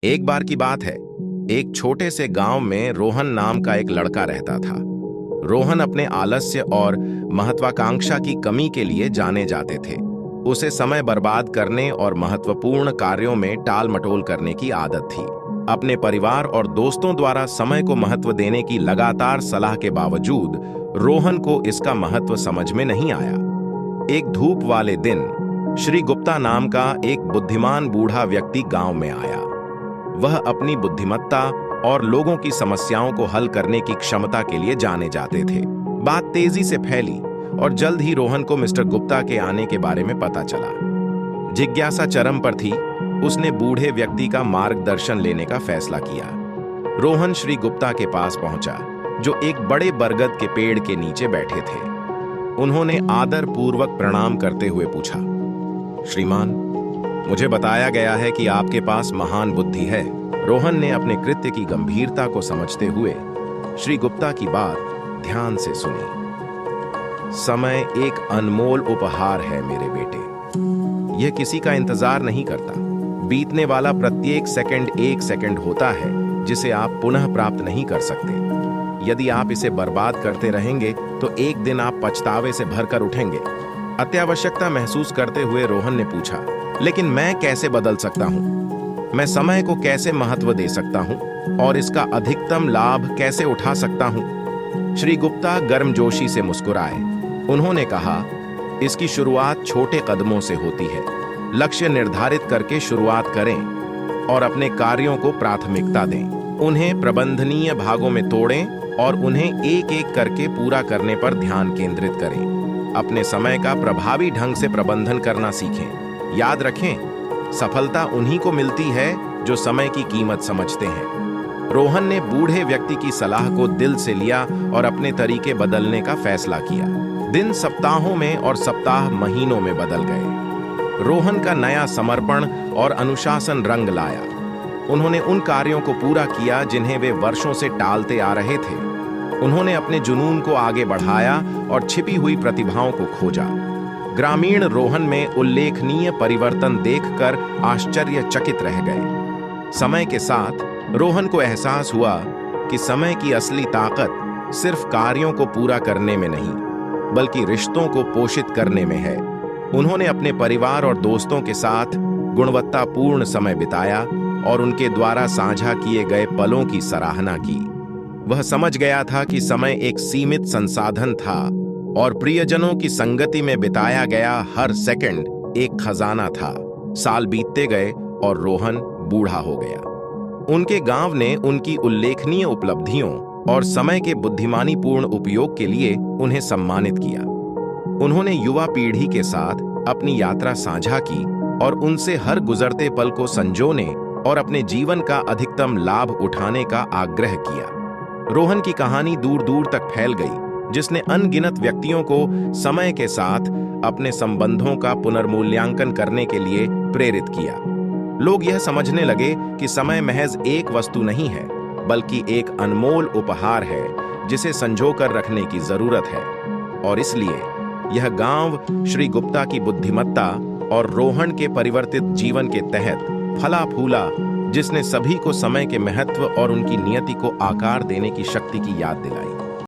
एक बार की बात है। एक छोटे से गांव में रोहन नाम का एक लड़का रहता था। रोहन अपने आलस्य और महत्वाकांक्षा की कमी के लिए जाने जाते थे। उसे समय बर्बाद करने और महत्वपूर्ण कार्यों में टाल मटोल करने की आदत थी। अपने परिवार और दोस्तों द्वारा समय को महत्व देने की लगातार सलाह के बावजूद रोहन को इसका महत्व समझ में नहीं आया। एक धूप वाले दिन श्री गुप्ता नाम का एक बुद्धिमान बूढ़ा व्यक्ति गांव में आया। वह अपनी बुद्धिमत्ता और लोगों की समस्याओं को हल करने की क्षमता के लिए जाने जाते थे। बात तेजी से फैली और जल्द ही रोहन को मिस्टर गुप्ता के आने के बारे में पता चला। जिज्ञासा चरम पर थी। उसने बूढ़े व्यक्ति का मार्गदर्शन लेने का फैसला किया। रोहन श्री गुप्ता के पास पहुंचा, जो एक बड़े बरगद के पेड़ के नीचे बैठे थे। उन्होंने आदर पूर्वक प्रणाम करते हुए पूछा, श्रीमान, मुझे बताया गया है कि आपके पास महान बुद्धि है। रोहन ने अपने कृत्य की गंभीरता को समझते हुए श्री गुप्ता की बात ध्यान से सुनी। समय एक अनमोल उपहार है मेरे बेटे। यह किसी का इंतजार नहीं करता। बीतने वाला प्रत्येक सेकंड एक सेकंड होता है जिसे आप पुनः प्राप्त नहीं कर सकते। यदि आप इसे बर्बाद करते रहेंगे तो एक दिन आप पछतावे से भरकर उठेंगे। अत्यावश्यकता महसूस करते हुए रोहन ने पूछा, लेकिन मैं कैसे बदल सकता हूं? मैं समय को कैसे महत्व दे सकता हूं और इसका अधिकतम लाभ कैसे उठा सकता हूं? श्री गुप्ता गर्मजोशी से मुस्कुराए। उन्होंने कहा, इसकी शुरुआत छोटे कदमों से होती है। लक्ष्य निर्धारित करके शुरुआत करें और अपने कार्यों को प्राथमिकता दें। उन्हें प्रबंधनीय भागों में तोड़ें और उन्हें एक एक करके पूरा करने पर ध्यान केंद्रित करें। अपने समय का प्रभावी ढंग से प्रबंधन करना सीखें। याद रखें, सफलता उन्हीं को मिलती है जो समय की कीमत समझते हैं। रोहन ने बूढ़े व्यक्ति की सलाह को दिल से लिया और अपने तरीके बदलने का फैसला किया। दिन सप्ताहों में और सप्ताह महीनों में बदल गए। रोहन का नया समर्पण और अनुशासन रंग लाया। उन्होंने उन कार्यों को पूरा किया जिन्हें वे वर्षों से टालते आ रहे थे। उन्होंने अपने जुनून को आगे बढ़ाया और छिपी हुई प्रतिभाओं को खोजा। ग्रामीण रोहन में उल्लेखनीय परिवर्तन देखकर आश्चर्यचकित रह गए। समय के साथ रोहन को एहसास हुआ कि समय की असली ताकत सिर्फ कार्यों को पूरा करने में नहीं, बल्कि रिश्तों को पोषित करने में है। उन्होंने अपने परिवार और दोस्तों के साथ गुणवत्तापूर्ण समय बिताया और उनके द्वारा साझा किए गए पलों की सराहना की। वह समझ गया था कि समय एक सीमित संसाधन था और प्रियजनों की संगति में बिताया गया हर सेकंड एक खजाना था। साल बीतते गए और रोहन बूढ़ा हो गया। उनके गांव ने उनकी उल्लेखनीय उपलब्धियों और समय के बुद्धिमानीपूर्ण उपयोग के लिए उन्हें सम्मानित किया। उन्होंने युवा पीढ़ी के साथ अपनी यात्रा साझा की और उनसे हर गुजरते पल को संजोने और अपने जीवन का अधिकतम लाभ उठाने का आग्रह किया। रोहन की कहानी दूर दूर तक फैल गई, जिसने अनगिनत व्यक्तियों को समय के साथ अपने संबंधों का पुनर्मूल्यांकन करने के लिए प्रेरित किया। लोग यह समझने लगे कि समय महज एक वस्तु नहीं है, बल्कि एक अनमोल उपहार है जिसे संजोकर रखने की जरूरत है। और इसलिए यह गांव श्री गुप्ता की बुद्धिमत्ता और रोहन के परिवर्तित जीवन के तहत फला फूला, जिसने सभी को समय के महत्व और उनकी नियति को आकार देने की शक्ति की याद दिलाई।